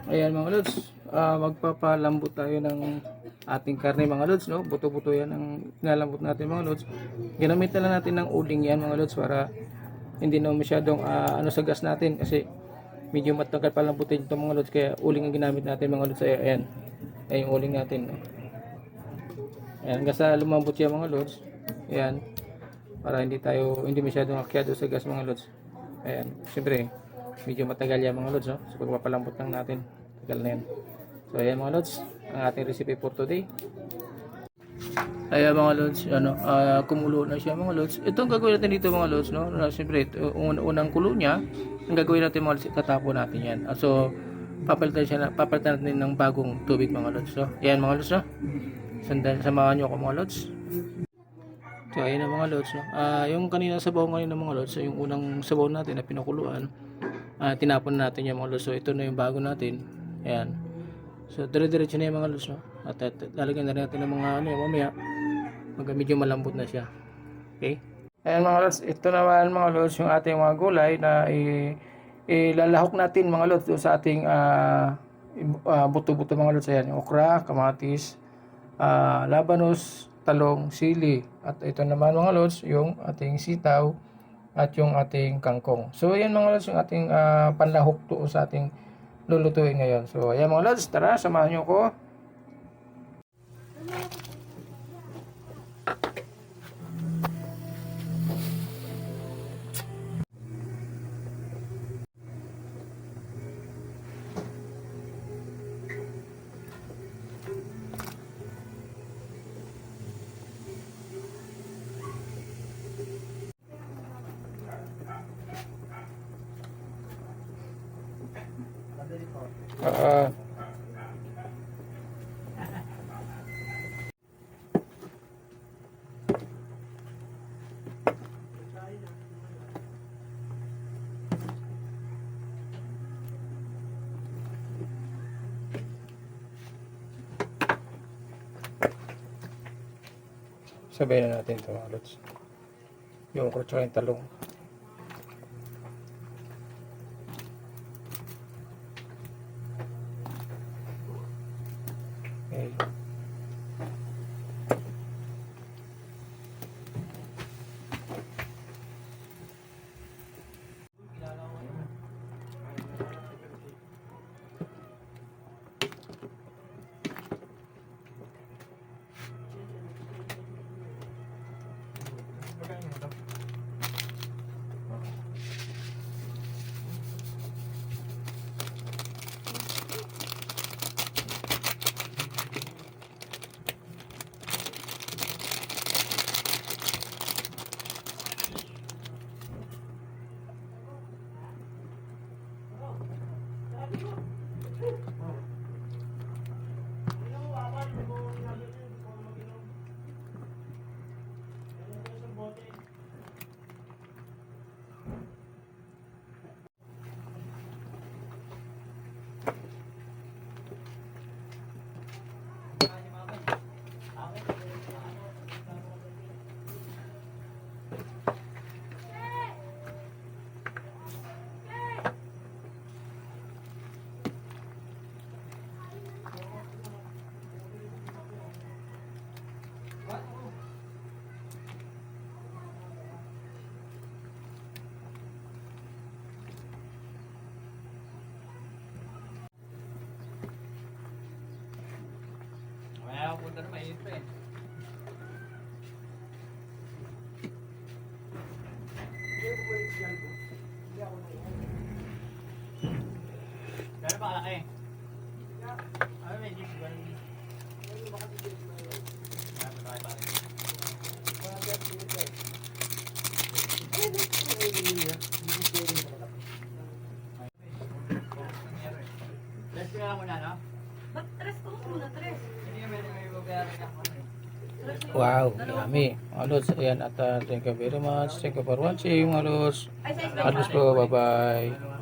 Ayan mga lods, magpapalambot tayo ng ating karne mga lods, no? Buto-buto yan ang nalambot natin mga lods. Ginamitan lang natin ng uling yan mga lods para hindi na masyadong sa gas natin kasi medyo matagal palambutin ito mga lods, kaya uling ang ginamit natin mga lods. Ayan, ayan yung uling natin, no? Ayan, hanggang sa lumambot yan mga lods. Ayan, para hindi masyadong akyado sa gas mga lods. Ayan, siyempre medyo matagal yan mga lods, no? So pagpapalambot lang natin, tagal na yan. So ayan mga lods, ang ating recipe for today. Ayan mga lods, kumulo na siya mga lods. Ito ang gagawin natin dito mga lods, no? Siyempre, unang kulo niya, ang gagawin natin mga lods, itatapon natin yan. So papalitan natin ng bagong tubig mga lods. So ayan mga lods, no? Samahan nyo ako mga lods. So ayan na mga lods, no? Yung kanina sabaw kanina mga lods, yung unang sabaw natin na pinakuluan, tinapon natin yung mga lods. So ito na yung bago natin. Ayan. So dire-diretso na yung mga lods, no? At lalagyan na rin natin ng mga mamaya medyo malambot na siya. Okay? Ayan mga lods, ito naman mga lods yung ating mga gulay na ilalahok natin mga lods sa ating buto-buto mga lods. Ayan, yung okra, kamatis, labanos, talong, sili, at ito naman mga lods yung ating sitaw at yung ating kangkong. So ayan mga lods yung ating panlahok to sa ating lulutuin ngayon. So ayan mga lods, tara samahan nyo ko. Sabayin na natin ito mga lods. Yung okra tsaka yung talong. Okay. Punta na mainit pa eh. Gano'n ba kalaki? Ano may jeep? Tres ko lang muna, no? Ba't tres ko muna, tres? Hindi yung may babayaran ako. Wow, yummy. Mga lods, ayan at thank you very much. Thank you for watching mga lods. Ay, size Mga lods po, bye bye.